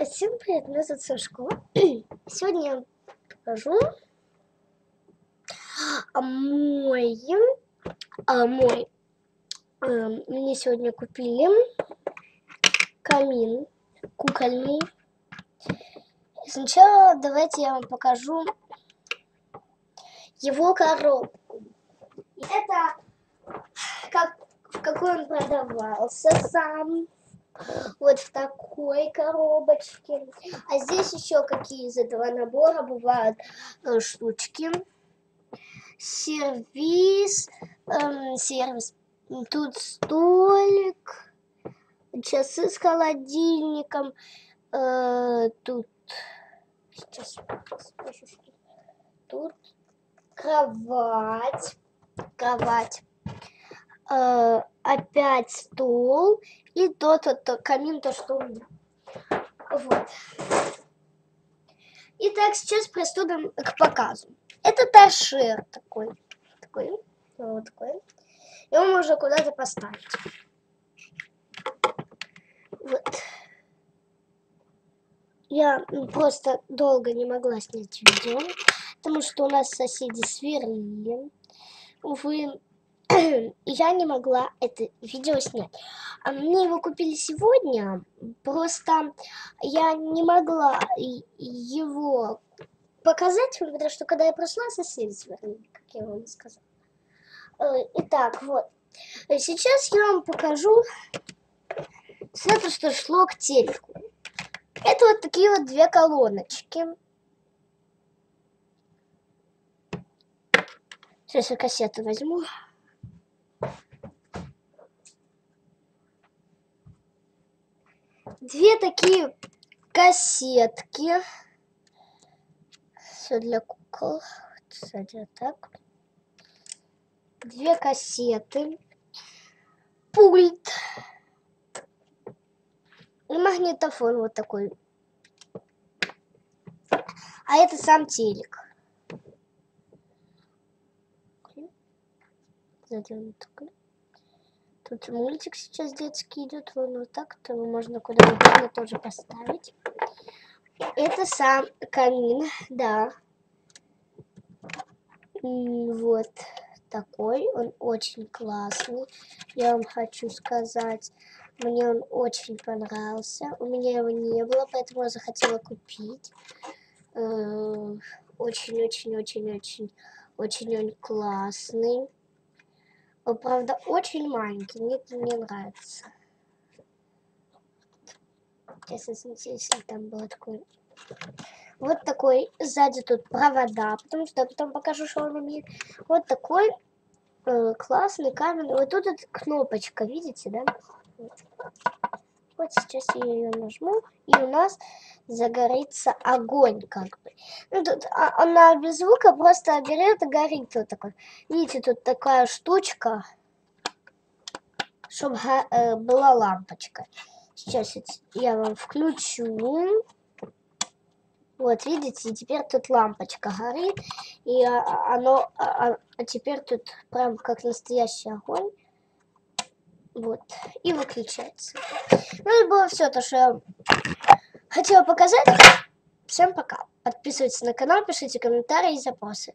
Всем привет, меня зовут Сашко. Сегодня я покажу мой. Мне сегодня купили камин кукольный. Сначала давайте я вам покажу его коробку. Это в какой он продавался сам. Вот в такой коробочке. А здесь еще какие из этого набора бывают штучки. Сервис. Тут столик. Часы с холодильником. Тут. Сейчас. Тут кровать. Опять стол. И тот камин, то что у меня. Вот. Итак, сейчас приступим к показу. Это торшер такой. Вот такой. Его можно куда-то поставить. Вот. Я просто долго не могла снять видео, потому что у нас соседи сверлили. Увы, я не могла это видео снять. А мне его купили сегодня, просто я не могла его показать, потому что когда я пришла, соседи сверлили, как я вам сказала. Итак, вот. Сейчас я вам покажу все то, что шло к телеку. Это вот такие вот две колоночки. Сейчас я кассету возьму. Две такие кассетки. Все для кукол. Кстати, вот так. Две кассеты. Пульт. И магнитофон вот такой. А это сам телек. Тут мультик сейчас детский идет. Вот так-то можно куда угодно тоже поставить. Это сам камин, да. Вот такой. Он очень классный. Я вам хочу сказать. Мне он очень понравился. У меня его не было, поэтому я захотела купить. Очень он классный. Он, правда, очень маленький. Мне это не нравится. Сейчас, если там было такое. Вот такой. Сзади тут провода. Потому что я потом покажу, что он умеет. Вот такой классный каменный. Вот тут эта кнопочка, видите, да? Вот сейчас я ее нажму, и у нас загорится огонь, как бы. Ну, тут она без звука просто берет и горит вот такой. Видите, тут такая штучка, чтобы была лампочка. Сейчас я вам включу. Вот, видите, и теперь тут лампочка горит, и теперь тут прям как настоящий огонь. Вот, и выключается. Ну, это было все то, что я хотела показать. Всем пока. Подписывайтесь на канал, пишите комментарии и запросы.